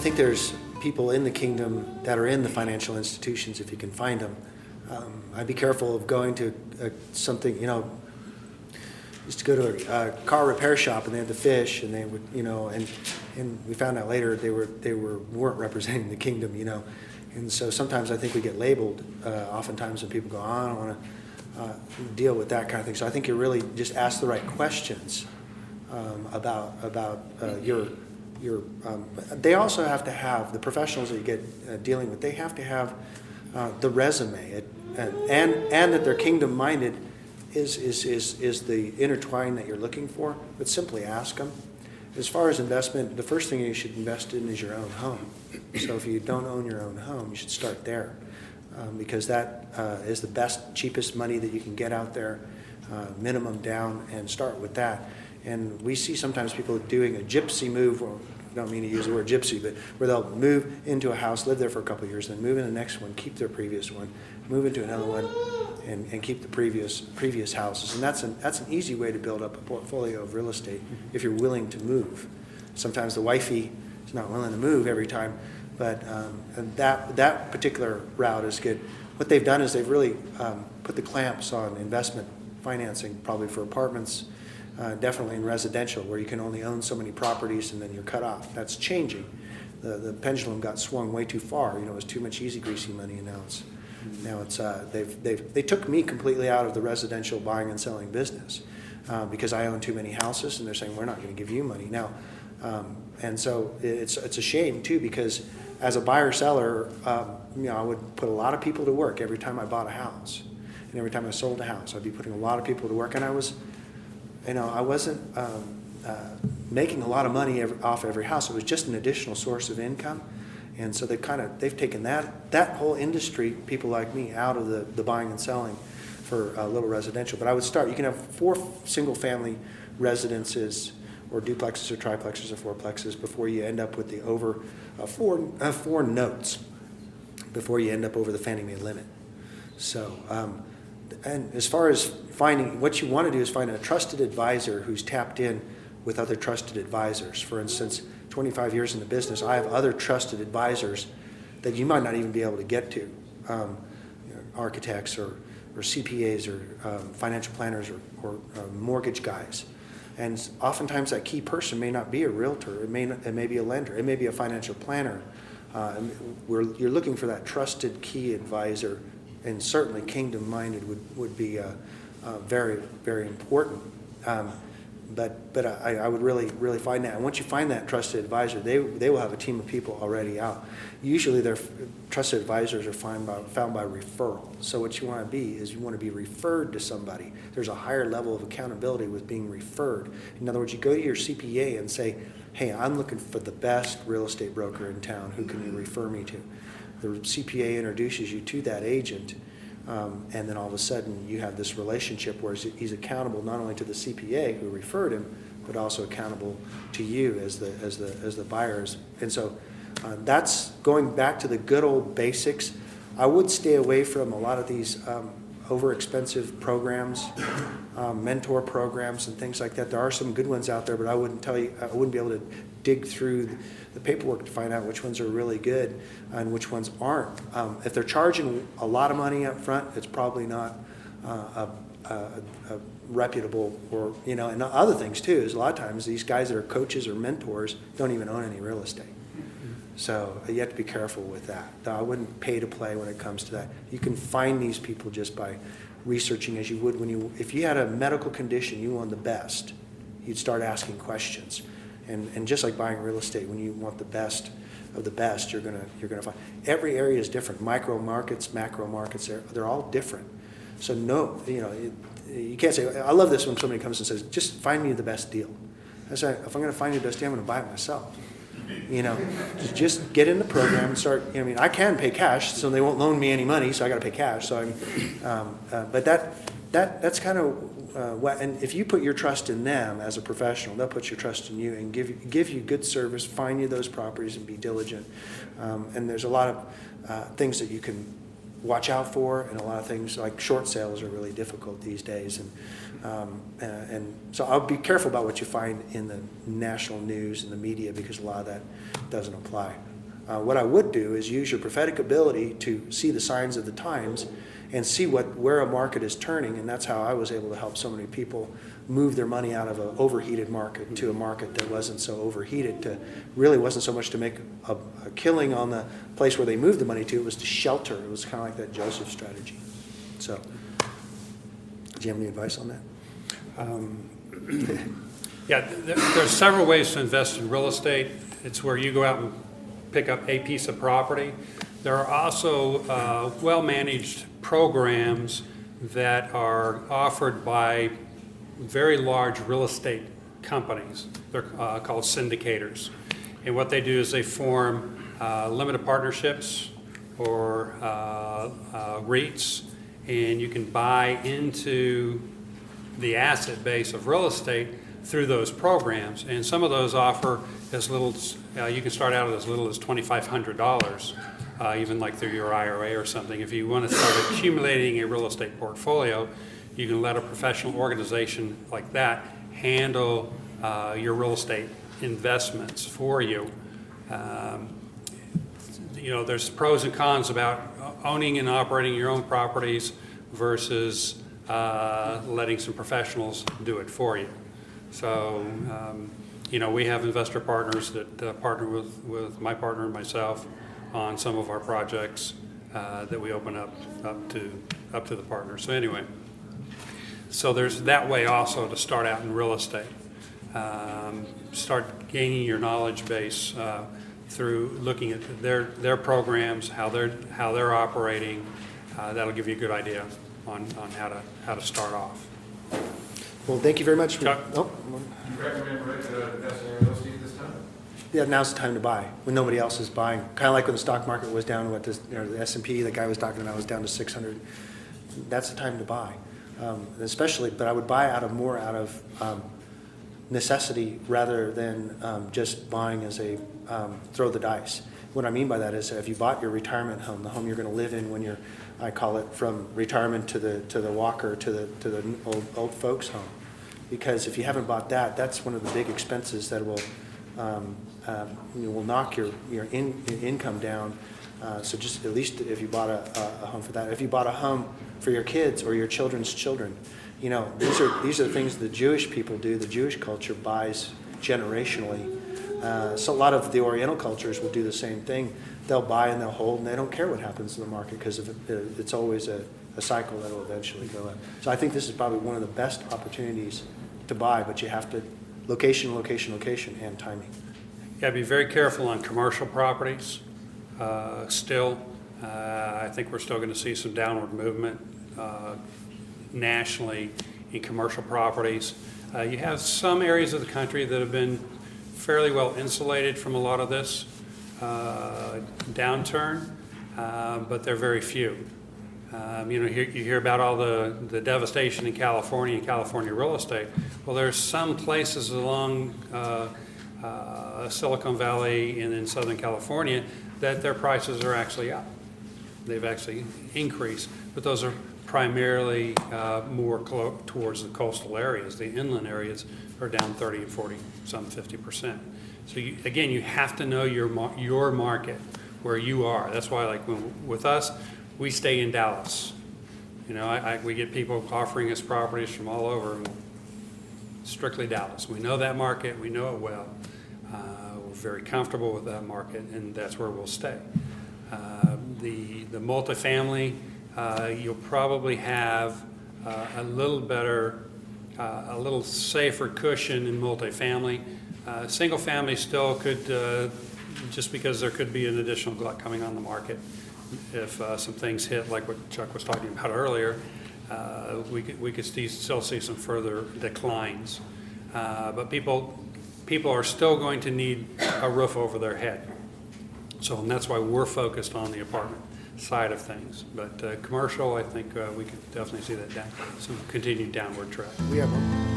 think there's people in the kingdom that are in the financial institutions, if you can find them. I'd be careful of going to something, used to go to a car repair shop and they had the fish, and they would, and we found out later they weren't representing the kingdom, and so sometimes I think we get labeled. Oftentimes when people go, oh, I don't want to deal with that kind of thing. So I think you really just ask the right questions about your. They also have to have the professionals that you get dealing with. They have to have the resume, and that they're kingdom minded. Is the intertwine that you're looking for, but simply ask them. As far as investment, the first thing you should invest in is your own home. So if you don't own your own home, you should start there, because that is the best, cheapest money that you can get out there, minimum down, and start with that. And we see sometimes people doing a gypsy move. Well, I don't mean to use the word gypsy, but where they'll move into a house, live there for a couple of years, then move in the next one, keep their previous one, move into another one, and keep the previous houses. And that's an easy way to build up a portfolio of real estate if you're willing to move. Sometimes the wifey is not willing to move every time, but and that particular route is good. What they've done is they've really put the clamps on investment financing, probably for apartments, definitely in residential, where you can only own so many properties and then you're cut off. That's changing. The pendulum got swung way too far. It was too much easy greasy money, and now it's they took me completely out of the residential buying and selling business because I own too many houses, and they're saying we're not going to give you money now. And so it's a shame too, because as a buyer seller, I would put a lot of people to work every time I bought a house, and every time I sold a house, I'd be putting a lot of people to work, and I wasn't making a lot of money off every house. It was just an additional source of income. And so they've taken that whole industry, people like me, out of the buying and selling for a little residential. But I would start. You can have 4 single-family residences, or duplexes, or triplexes, or fourplexes, before you end up with the over 4 notes, before you end up over the Fannie Mae limit. So, and as far as finding, what you want to do is find a trusted advisor who's tapped in with other trusted advisors. For instance, 25 years in the business, I have other trusted advisors that you might not even be able to get to, architects or CPAs or financial planners or mortgage guys. And oftentimes that key person may not be a realtor, it may be a lender, it may be a financial planner. You're looking for that trusted key advisor, and certainly kingdom-minded would be very, very important. But I would really find that. And once you find that trusted advisor, they will have a team of people already out. Usually their trusted advisors are found by referral. So what you want to be is you want to be referred to somebody. There's a higher level of accountability with being referred. In other words, you go to your CPA and say, hey, I'm looking for the best real estate broker in town. Who can you refer me to? The CPA introduces you to that agent. And then all of a sudden you have this relationship where he's accountable not only to the CPA who referred him, but also accountable to you as the buyers. And so that's going back to the good old basics. I would stay away from a lot of these over-expensive programs, mentor programs and things like that. There are some good ones out there, but I wouldn't be able to dig through the paperwork to find out which ones are really good and which ones aren't. If they're charging a lot of money up front, it's probably not a reputable, or and other things too is a lot of times these guys that are coaches or mentors don't even own any real estate. So you have to be careful with that. I wouldn't pay to play when it comes to that. You can find these people just by researching, as you would if you had a medical condition you wanted the best, you'd start asking questions. And just like buying real estate, when you want the best of the best, you're gonna find every area is different. Micro markets, macro markets, they're all different. So no, you can't say. I love this when somebody comes and says, "Just find me the best deal." I say, if I'm going to find you the best deal, I'm going to buy it myself. Just get in the program and start. I can pay cash, so they won't loan me any money, so I got to pay cash. So but that's kind of. And if you put your trust in them as a professional, they'll put your trust in you and give you good service, find you those properties, and be diligent. And there's a lot of things that you can watch out for, and a lot of things like short sales are really difficult these days. And so I'll be careful about what you find in the national news and the media, because a lot of that doesn't apply. What I would do is use your prophetic ability to see the signs of the times and see where a market is turning, and that's how I was able to help so many people move their money out of an overheated market to a market that wasn't so overheated. To really wasn't so much to make a killing on the place where they moved the money to, it was to shelter. It was kind of like that Joseph strategy. So, do you have any advice on that? Yeah, there's several ways to invest in real estate. It's where you go out and pick up a piece of property. There are also well-managed programs that are offered by very large real estate companies. They're called syndicators. And what they do is they form limited partnerships or REITs, and you can buy into the asset base of real estate through those programs. And some of those offer as little as, you can start out as little as $2,500, even like through your IRA or something. If you want to start accumulating a real estate portfolio, you can let a professional organization like that handle your real estate investments for you. You know, there's pros and cons about owning and operating your own properties versus letting some professionals do it for you. So, you know, we have investor partners that partner with my partner and myself on some of our projects that we open up to the partners. So anyway, so there's that way also to start out in real estate. Start gaining your knowledge base through looking at their programs, how they're operating. That'll give you a good idea on how to start off. Well, thank you very much. Do you recommend investing in real estate this time? Yeah, now's the time to buy when nobody else is buying. Kind of like when the stock market was down, the S&P, the guy was talking about was down to 600. That's the time to buy, especially. But I would buy out of necessity rather than just buying as a throw the dice. What I mean by that is if you bought your retirement home, the home you're going to live in when you're, I call it from retirement to the walker to the old folks home, because if you haven't bought that, that's one of the big expenses that will knock your income down. So just at least if you bought a home for that, if you bought a home for your kids or your children's children, you know, these are things the Jewish people do. The Jewish culture buys generationally. So a lot of the Oriental cultures will do the same thing. They'll buy and they'll hold, and they don't care what happens to the market because it's always a cycle that will eventually go up. So I think this is probably one of the best opportunities to buy, but you have to location, location, location, and timing. You got to be very careful on commercial properties. Still, I think we're still going to see some downward movement nationally in commercial properties. You have some areas of the country that have been fairly well insulated from a lot of this downturn, but they're very few. You know, you hear about all the devastation in California real estate. Well, there's some places along Silicon Valley and in Southern California that their prices are actually up. They've actually increased, but those are primarily more towards the coastal areas. The inland areas are down 30 and 40, some 50%. So again, you have to know your market, where you are. That's why, like with us, we stay in Dallas. You know, we get people offering us properties from all over, strictly Dallas. We know that market. We know it well. We're very comfortable with that market, and that's where we'll stay. The multifamily, you'll probably have a little better, a little safer cushion in multifamily. Single family still could, just because there could be an additional glut coming on the market. If some things hit, like what Chuck was talking about earlier, we could still see some further declines. But people are still going to need a roof over their head. So, and that's why we're focused on the apartment side of things. But commercial, I think we could definitely see that some continued downward trend. We have one.